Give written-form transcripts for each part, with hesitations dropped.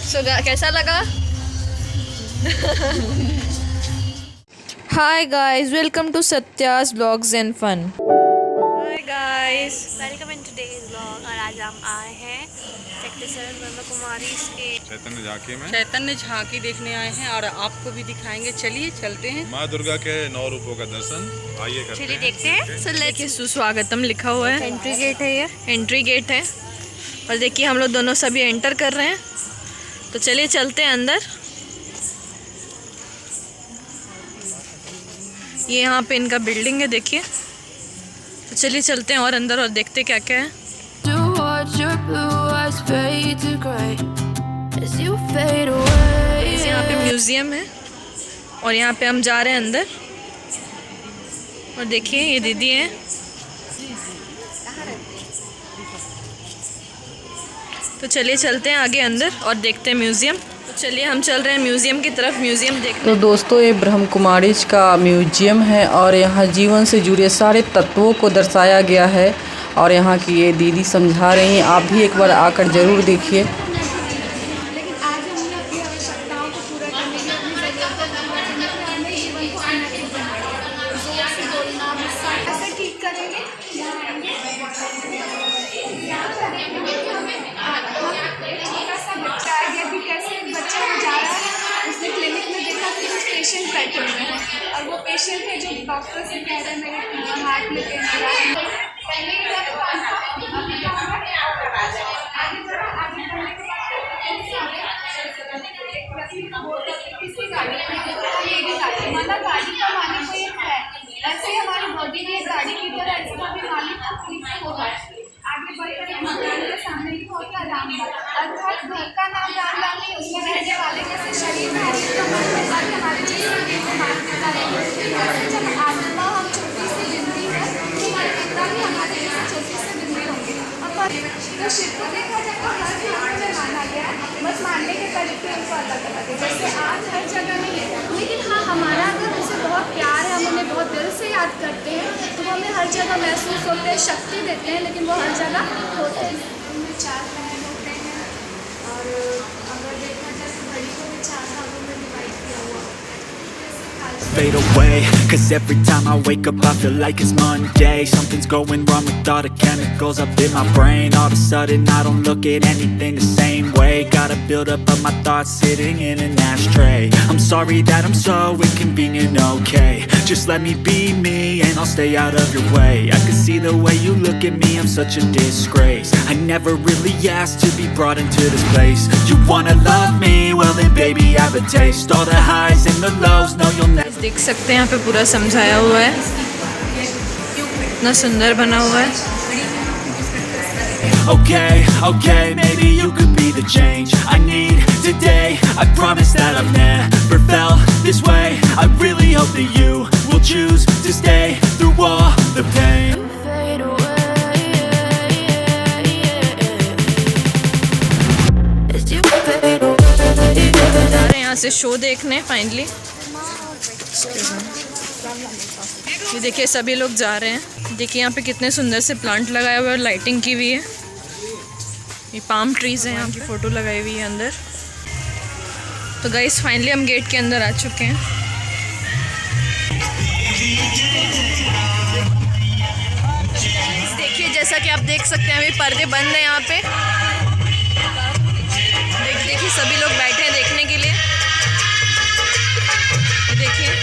कैसा लगा? Hi guys, welcome to Satya's vlogs and fun. Hi guys, welcome in today's vlog. और आज हम आए हैं सेक्टर 7 ब्रह्म कुमारी के चैतन्य झांकी देखने आए हैं और आपको भी दिखाएंगे। चलिए चलते हैं। माँ दुर्गा के 9 रूपों का दर्शन आइए करते चलिए हैं। देखते हैं। सो देखिए सुस्वागतम लिखा हुआ है। एंट्री गेट है ये। एंट्री गेट है और देखिए हम लोग दोनों सभी एंटर कर रहे हैं। तो चलिए चलते हैं अंदर। ये यहाँ पे इनका बिल्डिंग है, देखिए। तो चलिए चलते हैं और अंदर और देखते क्या क्या है। यहाँ पे म्यूजियम है और यहाँ पे हम जा रहे हैं अंदर। और देखिए ये दीदी है। तो चलिए चलते हैं आगे अंदर और देखते हैं म्यूजियम। तो चलिए हम चल रहे हैं म्यूजियम की तरफ। म्यूजियम देखते तो दोस्तों, ये ब्रह्म कुमारीज का म्यूजियम है और यहाँ जीवन से जुड़े सारे तत्वों को दर्शाया गया है और यहाँ की ये दीदी समझा रही हैं। आप भी एक बार आकर ज़रूर देखिए। लेकिन आज हम अपनी आवश्यकताओं को पूरा करने के लिए अपनी ज़रूरतों को पूरा करने के लिए हमें जीवन को अनैतिक बनाएंगे। जोर से बोलना, गुस्सा कैसे ठीक करेंगे? छोटा सा बच्चा है, ये भी कैसे एक बच्चा हो जा रहा है। उसने क्लिनिक में देखा कि कुछ पेशेंट बैठे हुए हैं और वो पेशेंट है जो डॉक्टर से कह रहे हैं मेरे हार्ट में पेन हो रहा है। पहले ही किसी गाड़ी मतलब गाड़ी का मालिक कोई है, ऐसे ही हमारी बॉडी भी एक गाड़ी की तरह, इसका भी मालिक होगा। आगे बढ़कर मकान के सामने ही होता राम, अर्थात घर का नाम राम राम नहीं, उसमें रहने वाले जैसे शरीर है हमारे जैसे जब आत्मा हम छोटी सी बिंदी है तो हमारे पिता भी हमारे जैसे छोटी सी बिंदी होंगे। तो शिव को देखा जाए तो हर धर्म में माना गया है, बस मानने के तरीके उनको अलग अलग है। जैसे आज हर जगह नहीं है, लेकिन हाँ हमारा अगर उनसे बहुत प्यार है, हम उन्हें बहुत दिल से याद करते हैं तो वो हमें हर जगह महसूस होते हैं, शक्ति देते हैं, लेकिन वो हर जगह होते हैं। उनमें 4 बहन होते हैं और अगर देखा जाए तो घड़ी को भी 4 भागों में डिवाइड किया हुआ है। Fade away, cause every time I wake up I feel like it's Monday. Something's going wrong with all the chemicals up in my brain. All of a sudden I don't look at anything the same way. Gotta build up of my thoughts sitting in an ashtray. I'm sorry that I'm so inconvenient, okay. Just let me be me and I'll stay out of your way. I can see the way you look at me, I'm such a disgrace. I never really asked to be brought into this place. You wanna love me? Well then baby I have a taste. All the highs and the lows, no you'll never. देख सकते हैं यहाँ पे पूरा समझाया हुआ है, इतना सुंदर बना हुआ है। Okay, okay, maybe you could be the change I need today. I promise that I've never felt this way. I really hope that you will choose to stay through all the pain. जा रहे हैं यहाँ से show देखने finally. ये देखिए सभी लोग जा रहे हैं। देखिए यहाँ पे कितने सुंदर से प्लांट लगाए हुए और लाइटिंग की हुई है। ये पाम ट्रीज हैं, यहाँ की फ़ोटो लगाई हुई है अंदर। तो गाइस फाइनली हम गेट के अंदर आ चुके हैं। देखिए जैसा कि आप देख सकते हैं अभी पर्दे बंद हैं यहाँ पे। देखिए सभी लोग बैठे हैं देखने के लिए। देखिए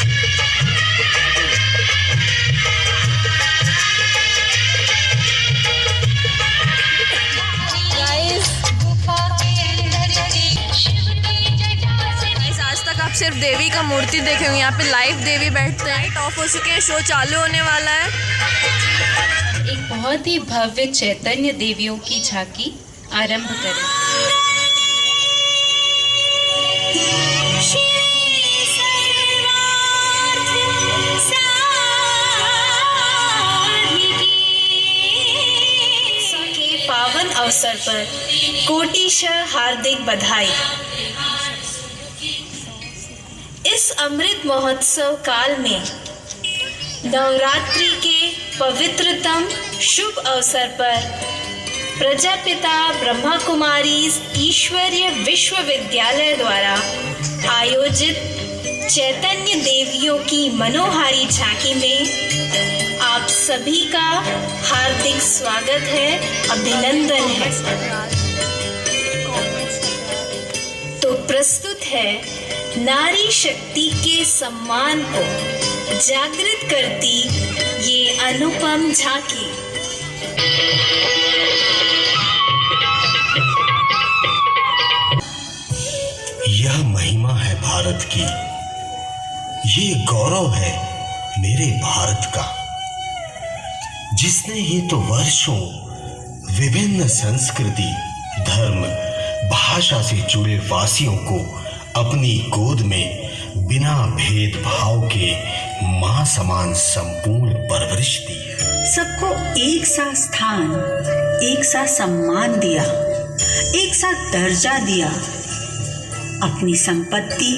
आज तक आप सिर्फ देवी का मूर्ति देखे होंगे, यहाँ पे लाइव देवी बैठते हैं। लाइट ऑफ हो चुके हैं, शो चालू होने वाला है। एक बहुत ही भव्य चैतन्य देवियों की झांकी आरंभ करें। के पावन अवसर पर कोटिशः हार्दिक बधाई। इस अमृत महोत्सव काल में नवरात्रि के पवित्रतम शुभ अवसर पर प्रजापिता ब्रह्मा कुमारी ईश्वरीय विश्वविद्यालय द्वारा आयोजित चैतन्य देवियों की मनोहारी झांकी में आप सभी का हार्दिक स्वागत है, अभिनंदन है। तो प्रस्तुत है नारी शक्ति के सम्मान को जागृत करती ये अनुपम झांकी। यह महिमा है भारत की, ये गौरव है मेरे भारत का, जिसने ये तो वर्षों विभिन्न संस्कृति, धर्म, भाषा से जुड़े वासियों को अपनी गोद में बिना भेदभाव के मां समान संपूर्ण परवरिश दी है। सबको एक सा स्थान, एक सा सम्मान दिया, एक सा दर्जा दिया, अपनी संपत्ति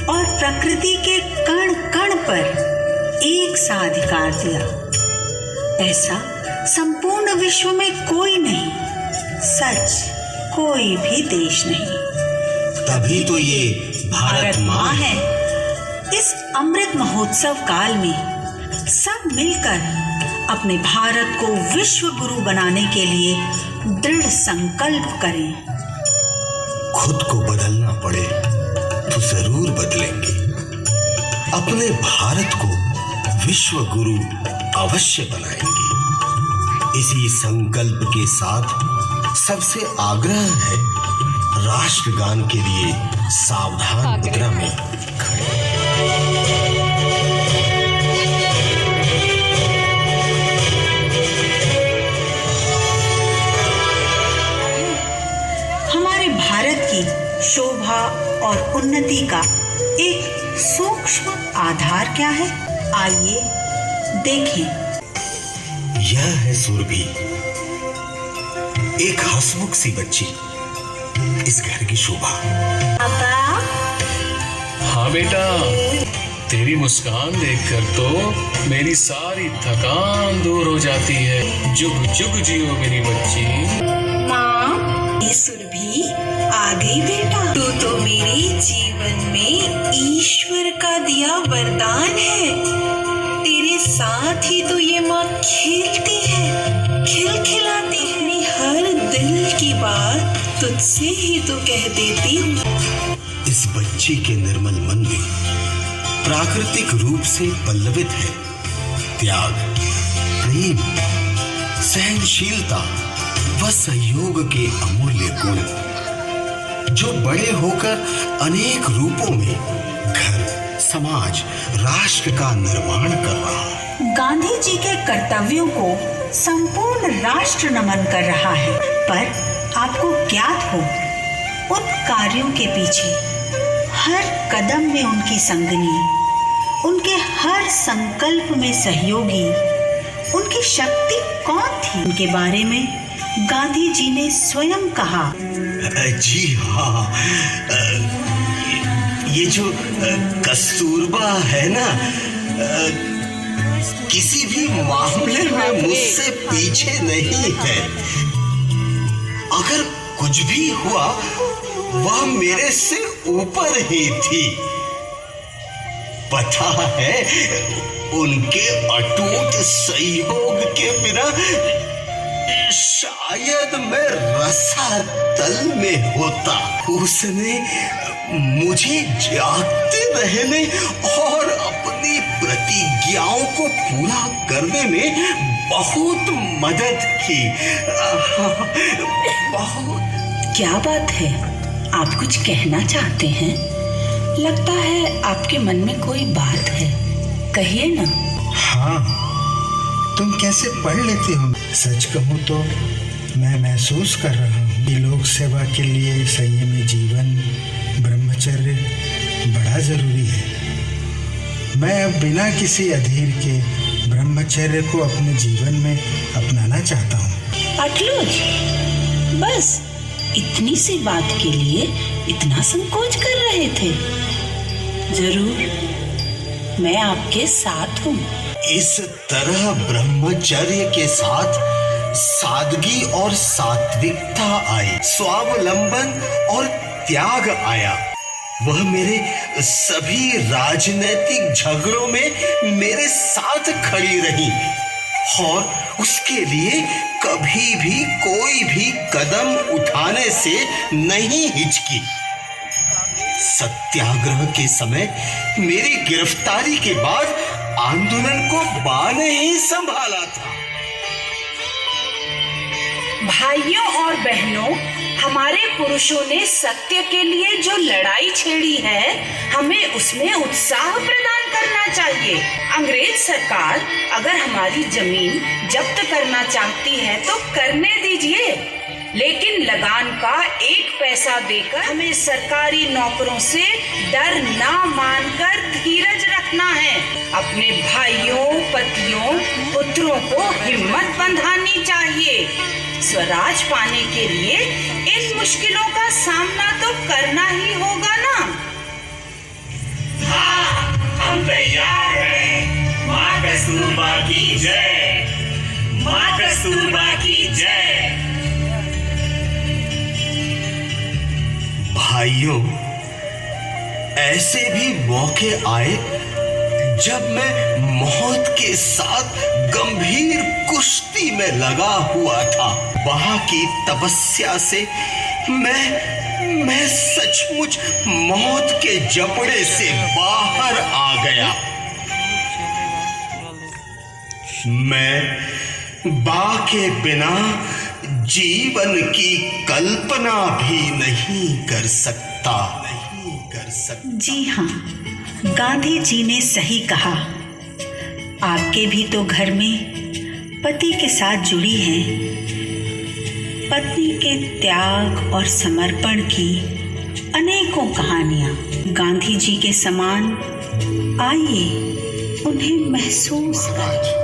और प्रकृति के कण कण पर एक सा अधिकार दिया। ऐसा संपूर्ण विश्व में कोई नहीं, सच कोई भी देश नहीं। तभी तो ये भारत माँ है। इस अमृत महोत्सव काल में सब मिलकर अपने भारत को विश्व गुरु बनाने के लिए दृढ़ संकल्प करें। खुद को बदलना पड़े तो जरूर बदलेंगे। अपने भारत को विश्व गुरु अवश्य बनाएंगे। इसी संकल्प के साथ सबसे आग्रह है, राष्ट्रगान के लिए सावधान मुद्रा में खड़े। हमारे भारत की शोभा और उन्नति का एक सूक्ष्म आधार क्या है? आइए देखें। यह है सुरभि, एक हंसमुख सी बच्ची, इस घर की शोभा। पापा। हाँ बेटा, तेरी मुस्कान देखकर तो मेरी सारी थकान दूर हो जाती है। जुग जुग जियो मेरी बच्ची। माँ, ये सुरभि आ गई बेटा। तू तो मेरे जीवन में ईश्वर का दिया वरदान है। तेरे साथ ही तो ये माँ खेलती है, खिलखिलाती है। अपनी हर दिल की बात तुझसे ही तो कह देती हूँ। इस बच्ची के निर्मल मन में प्राकृतिक रूप से पल्लवित है त्याग, प्रेम, सहनशीलता व सहयोग के अमूल्य गुण, जो बड़े होकर अनेक रूपों में घर, समाज, राष्ट्र का निर्माण कर रहा है। गांधी जी के कर्तव्यों को संपूर्ण राष्ट्र नमन कर रहा है, पर आपको ज्ञात हो, उन कार्यों के पीछे हर कदम में उनकी संगनी, उनके हर संकल्प में सहयोगी, उनकी शक्ति कौन थी? उनके बारे में गांधी जी ने स्वयं कहा। जी हाँ, ये जो कस्तूरबा है ना, किसी भी मामले में मुझसे पीछे नहीं है। अगर कुछ भी हुआ, वह मेरे से ऊपर ही थी। पता है, उनके अटूट सहयोग के बिना शायद मैं रसातल में होता। उसने मुझे जागते रहने और अपनी प्रतिज्ञाओं को पूरा करने में बहुत मदद की। बहुत। क्या बात है? आप कुछ कहना चाहते हैं? लगता है आपके मन में कोई बात है, कहिए ना। हाँ, तुम कैसे पढ़ लेते हो? सच कहूँ तो मैं महसूस कर रहा हूँ कि लोक सेवा के लिए संयमी जीवन, ब्रह्मचर्य बड़ा जरूरी है। मैं अब बिना किसी अधीर के ब्रह्मचर्य को अपने जीवन में अपनाना चाहता हूँ। अटलोज, बस इतनी सी बात के लिए इतना संकोच कर रहे थे? जरूर, मैं आपके साथ हूँ। इस तरह ब्रह्मचर्य के साथ सादगी और सात्विकता आई, स्वावलंबन और त्याग आया। वह मेरे सभी राजनीतिक झगड़ों में मेरे साथ खड़ी रही और उसके लिए कभी भी कोई भी कदम उठाने से नहीं हिचकी। सत्याग्रह के समय मेरी गिरफ्तारी के बाद आंदोलन को बा ने ही संभाला था। भाइयों और बहनों, हमारे पुरुषों ने सत्य के लिए जो लड़ाई छेड़ी है, हमें उसमें उत्साह प्रदान करना चाहिए। अंग्रेज सरकार अगर हमारी जमीन जब्त करना चाहती है तो करने दीजिए, लेकिन लगान का 1 पैसा देकर हमें सरकारी नौकरों से डर ना मानकर धीरज रखना है। अपने भाइयों, पतियों, पुत्रों को हिम्मत बंधानी चाहिए। स्वराज पाने के लिए इन मुश्किलों का सामना तो करना ही होगा ना। हाँ, हम तैयार हैं। माँ कस्तूरबा की जय, माँ कस्तूरबा की जय। भाइयों, ऐसे भी मौके आए जब मैं मौत के साथ गंभीर कुश्ती में लगा हुआ था। वहां की तपस्या से मैं सचमुच मौत के जबड़े से बाहर आ गया। मैं बा के बिना जीवन की कल्पना भी नहीं कर सकता। जी हाँ, गांधी जी ने सही कहा। आपके भी तो घर में पति के साथ जुड़ी हैं पत्नी के त्याग और समर्पण की अनेकों कहानियां। गांधी जी के समान आइए उन्हें महसूस करें।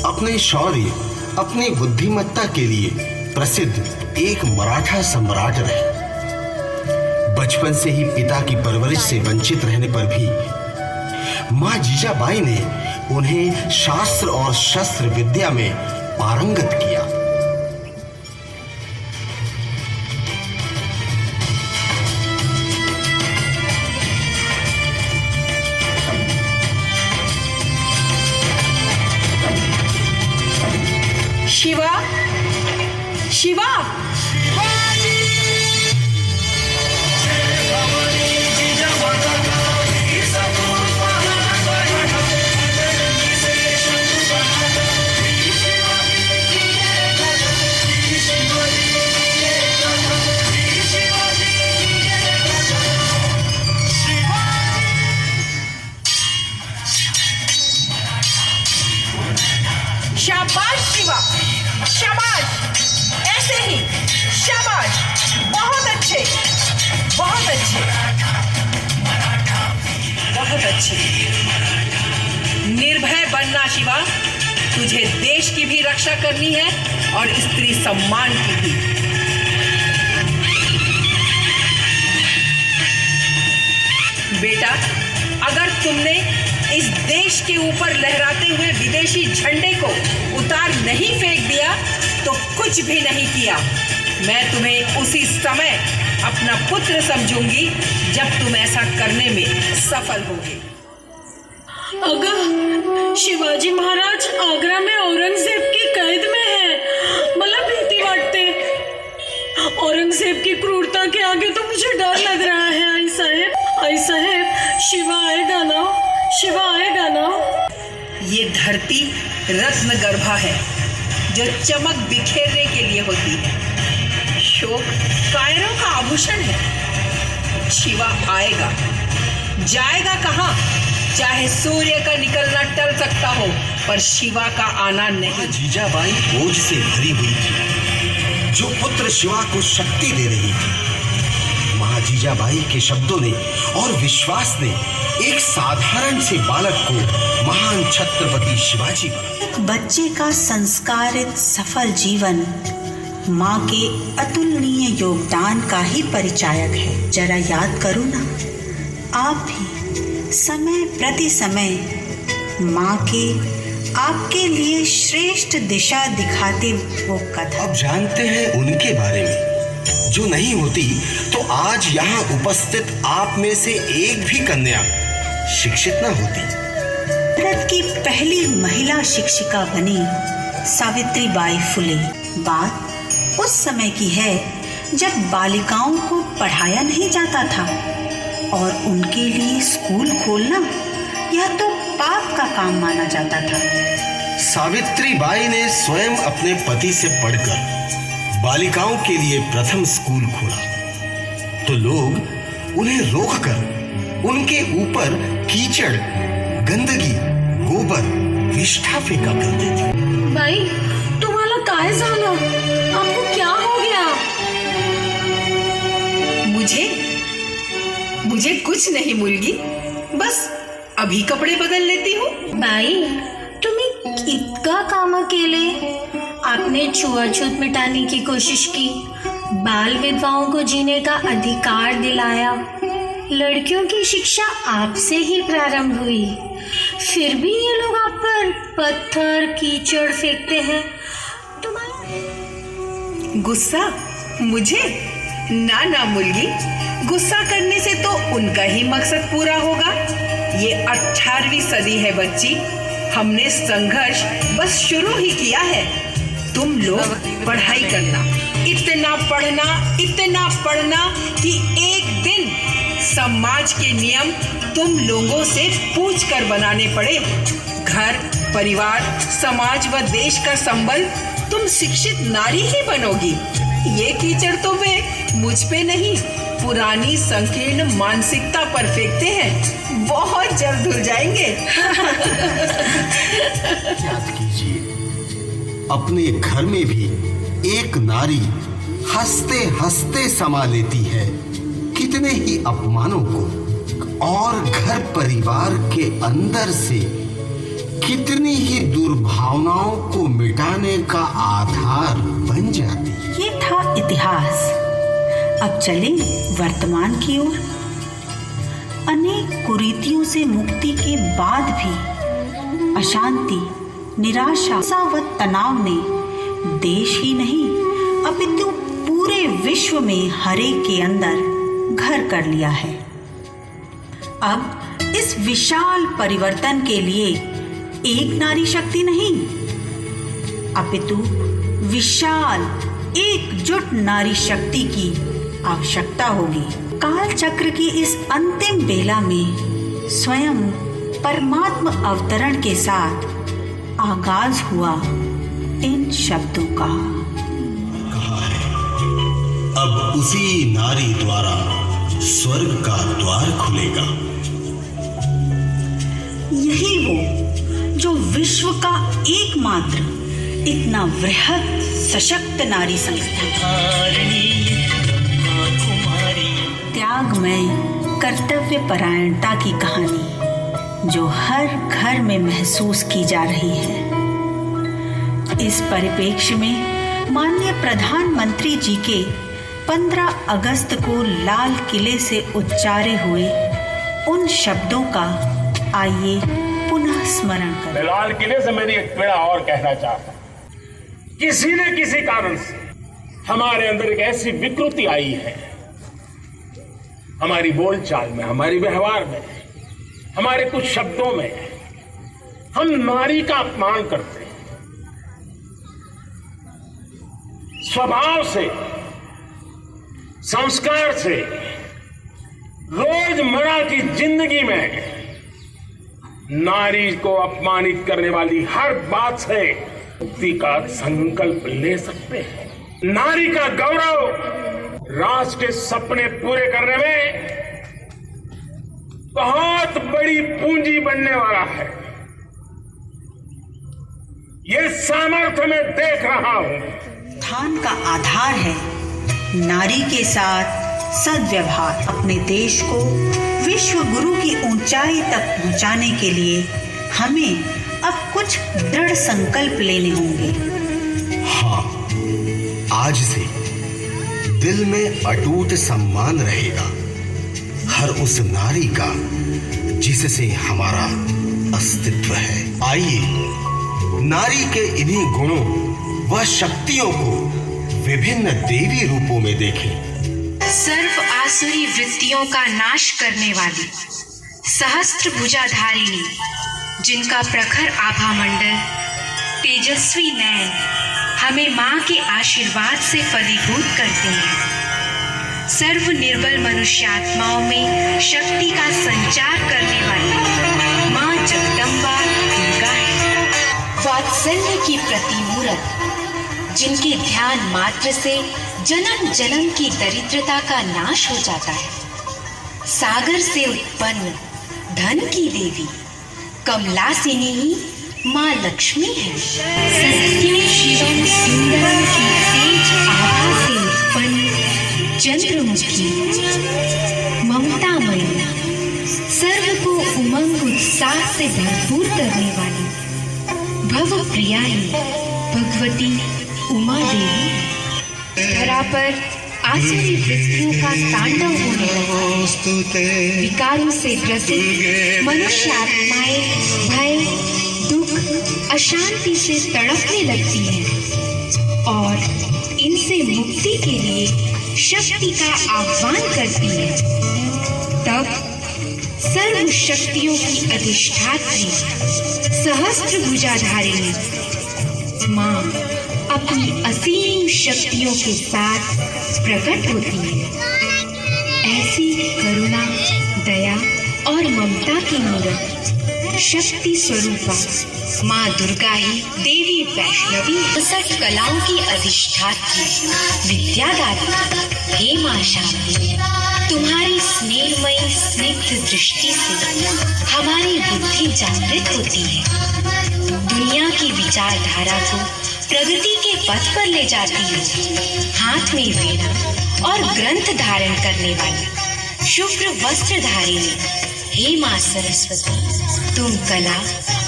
अपने शौर्य, अपनी बुद्धिमत्ता के लिए प्रसिद्ध एक मराठा सम्राट रहे। बचपन से ही पिता की परवरिश से वंचित रहने पर भी माँ जीजाबाई ने उन्हें शास्त्र और शस्त्र विद्या में पारंगत किया। शिवा, शिवा, शाबाश शिवा, शाबाश, ऐसे ही, शाबाश, बहुत अच्छे, बहुत अच्छे, बहुत अच्छे। निर्भय बनना शिवा, तुझे देश की भी रक्षा करनी है और स्त्री सम्मान की भी। बेटा, अगर तुमने इस देश के ऊपर लहराते हुए विदेशी झंडे को उतार नहीं फेंक दिया तो कुछ भी नहीं किया। मैं तुम्हें उसी समय अपना पुत्र समझूंगी जब तुम ऐसा करने में सफल होगे। अगर शिवाजी महाराज आगरा में औरंगजेब की कैद में है, मतलब भीति बांटते। औरंगजेब की क्रूरता के आगे तो मुझे डर लग रहा है। आई साहेब, शिवा आएगा ना? शिवा आएगा ना? ये धरती रत्न गर्भा है जो चमक बिखेरने के लिए होती है। शोक कायरों का आभूषण है। शिवा आएगा, जाएगा कहाँ? चाहे सूर्य का निकलना टल सकता हो, पर शिवा का आना नहीं। जीजाबाई बोझ से भरी हुई थी, जो पुत्र शिवा को शक्ति दे रही थी। माँ जीजाबाई के शब्दों ने और विश्वास ने एक साधारण से बालक को महान छत्रपति शिवाजी बना। बच्चे का संस्कारित सफल जीवन माँ के अतुलनीय योगदान का ही परिचायक है। जरा याद करो ना, आप भी समय प्रति समय माँ के आपके लिए श्रेष्ठ दिशा दिखाते वो कथा। अब जानते हैं उनके बारे में जो नहीं होती तो आज यहाँ उपस्थित आप में से एक भी कन्या शिक्षित न होती। भारत की पहली महिला शिक्षिका बनी सावित्रीबाई फुले। बात उस समय की है जब बालिकाओं को पढ़ाया नहीं जाता था और उनके लिए स्कूल खोलना यह तो पाप का काम माना जाता था। सावित्रीबाई ने स्वयं अपने पति से पढ़कर बालिकाओं के लिए प्रथम स्कूल खोला तो लोग उन्हें रोककर उनके ऊपर कीचड़, गंदगी, गोबर, विष्ठा फेंका करते थे। बाई, तुम्हाला काय झालं? आपको क्या हो गया? मुझे कुछ नहीं मुलगी, बस अभी कपड़े बदल लेती हूँ। बाई, तुम्ही इतका काम केले, आपने छुआछूत मिटाने की कोशिश की, बाल विधवाओं को जीने का अधिकार दिलाया, लड़कियों की शिक्षा आपसे ही प्रारंभ हुई, फिर भी ये लोग आप पर पत्थर कीचड़ फेंकते हैं। तुम्हारा गुस्सा मुझे? ना मुलगी, गुस्सा करने से तो उनका ही मकसद पूरा होगा। ये 18वीं सदी है बच्ची, हमने संघर्ष बस शुरू ही किया है। तुम लोग पढ़ाई करना, इतना पढ़ना कि एक दिन समाज के नियम तुम लोगों से पूछ कर बनाने पड़े। घर, परिवार, समाज व देश का संबंध तुम शिक्षित नारी ही बनोगी। ये कीचड़ तो वे मुझ पे नहीं, पुरानी संकीर्ण मानसिकता पर फेंकते हैं, बहुत जल्द धुल जाएंगे। याद कीजिए, अपने घर में भी एक नारी हंसते हंसते समा लेती है कितने ही अपमानों को और घर परिवार के अंदर से कितनी ही दुर्भावनाओं को मिटाने का आधार बन जाती है। ये था इतिहास। अब चलें वर्तमान की ओर। अनेक कुरीतियों से मुक्ति के बाद भी अशांति, निराशा व तनाव ने देश ही नहीं अपितु पूरे विश्व में हर एक के अंदर घर कर लिया है। अब इस विशाल परिवर्तन के लिए एक नारी शक्ति नहीं अपितु विशाल एकजुट नारी शक्ति की आवश्यकता होगी। काल चक्र की इस अंतिम बेला में स्वयं परमात्मा अवतरण के साथ आगाज हुआ इन शब्दों का। कहा है, अब उसी नारी द्वारा स्वर्ग का द्वार खुलेगा। यही वो जो विश्व का एकमात्र इतना वृहद सशक्त नारी संस्था, त्यागमय कर्तव्य परायणता की कहानी जो हर घर में महसूस की जा रही है। इस परिप्रेक्ष्य में माननीय प्रधानमंत्री जी के 15 अगस्त को लाल किले से उच्चारे हुए उन शब्दों का आइए पुनः स्मरण करें। मैं लाल किले से मेरी एक पीड़ा और कहना चाहता हूं। किसी न किसी कारण से हमारे अंदर एक ऐसी विकृति आई है, हमारी बोलचाल में, हमारे व्यवहार में, हमारे कुछ शब्दों में हम नारी का अपमान करते हैं। स्वभाव से, संस्कार से, रोजमर्रा की जिंदगी में नारी को अपमानित करने वाली हर बात से मुक्ति का संकल्प ले सकते हैं। नारी का गौरव राष्ट्र के सपने पूरे करने में बहुत बड़ी पूंजी बनने वाला है। ये सामर्थ्य मैं देख रहा हूं। उत्थान का आधार है नारी के साथ सद्व्यवहार। अपने देश को विश्व गुरु की ऊंचाई तक पहुंचाने के लिए हमें अब कुछ दृढ़ संकल्प लेने होंगे। हाँ, आज से दिल में अटूट सम्मान रहेगा हर उस नारी का जिससे हमारा अस्तित्व है। आइए नारी के इन्हीं गुणों व शक्तियों को विभिन्न देवी रूपों में देखें। सर्व आसुरी वृत्तियों का नाश करने वाली सहस्त्र भुजाधारिणी, जिनका प्रखर आभा मंडल, तेजस्वी नयन हमें माँ के आशीर्वाद से फलीभूत करते हैं। सर्व निर्बल मनुष्यात्माओं में शक्ति का संचार करने वाली माँ जगदम्बा दुर्गा है। वात्सल्य की प्रतिमूर्त, जिनके ध्यान मात्र से जन्म जन्म की दरिद्रता का नाश हो जाता है। सागर से उत्पन्न धन की देवी कमलासिनी ही माँ लक्ष्मी है। सत्यम शिवम सुंदरम की तेज आभा से उत्पन्न चंद्रमुखी ममतामयी, सर्व को उमंग उत्साह से भरपूर करने वाली भव प्रिया ही भगवती उमा देवी। धरा पर आसुरी वृत्तियों का तांडव होने लगा। विकारों से ग्रसित मनुष्य आत्माएं भय, दुख, अशांति से तड़पने लगती हैं और इनसे मुक्ति के लिए शक्ति का आह्वान करती हैं। तब सर्व शक्तियों की अधिष्ठात्री सहस्त्र भुजाधारिणी माँ अपनी असीम शक्तियों के साथ प्रकट होती है। ऐसी करुणा, दया और ममता की मूर्त शक्ति स्वरूपा माँ दुर्गा ही देवी वैष्णवी 62 कलाओं की अधिष्ठात्री विद्यादात्री हे माँ शांति, तुम्हारी स्नेहमयी स्निग्ध दृष्टि से हमारी बुद्धि जागृत होती है। दुनिया की विचारधारा को प्रगति के पथ पर ले जाती है। हाथ में वीणा और ग्रंथ धारण करने वाली शुभ्र वस्त्र धारिणी हे माँ सरस्वती, तुम कला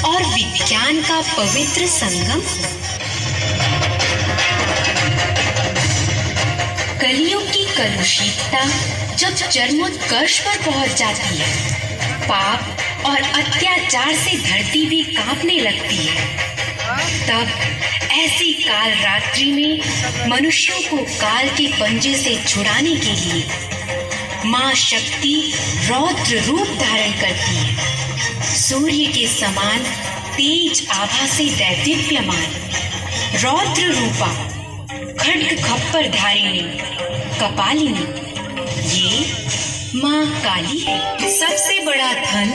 और विज्ञान का पवित्र संगम हो। कलियुग की कलुषितता जब चरमोत्कर्ष पर पहुंच जाती है, पाप और अत्याचार से धरती भी कांपने लगती है, तब ऐसी काल रात्रि में मनुष्यों को काल के पंजे से छुड़ाने के लिए माँ शक्ति रौद्र रूप धारण करती है। सूर्य के समान तेज आभा से दैदीप्यमान रौद्र रूपा खड्ग खप्पर धारिणी कपालिनी ये माँ काली है। सबसे बड़ा धन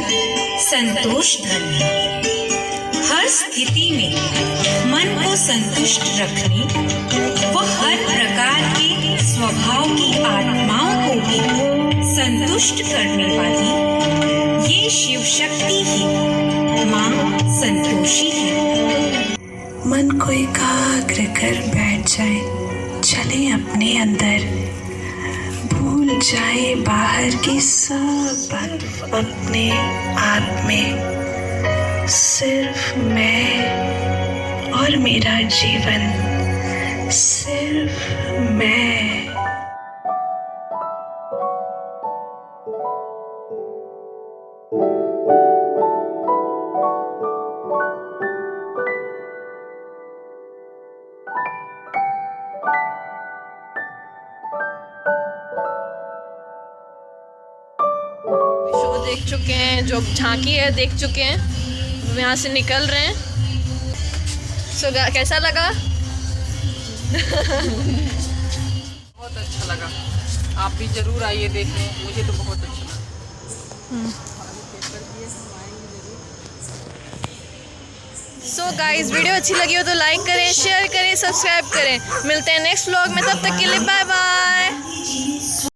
संतोष धन है। हर स्थिति में मन को संतुष्ट रखने व हर प्रकार के स्वभाव की आत्माओं को भी संतुष्ट करने वाली ये शिव शक्ति ही माँ संतोषी है। मन को एकाग्र कर बैठ जाए, चले अपने अंदर, भूल जाए बाहर की सब बात, अपने आप में सिर्फ मैं और मेरा जीवन, सिर्फ मैं। शो देख चुके हैं, जो झांकी है देख चुके हैं, यहाँ से निकल रहे हैं। सो कैसा लगा? बहुत अच्छा लगा। आप भी जरूर आइए देखने, मुझे तो बहुत अच्छा लगा। सो गाइस, वीडियो अच्छी लगी हो तो लाइक करें, शेयर करें, सब्सक्राइब करें। मिलते हैं नेक्स्ट व्लॉग में, तब तक के लिए बाय बाय।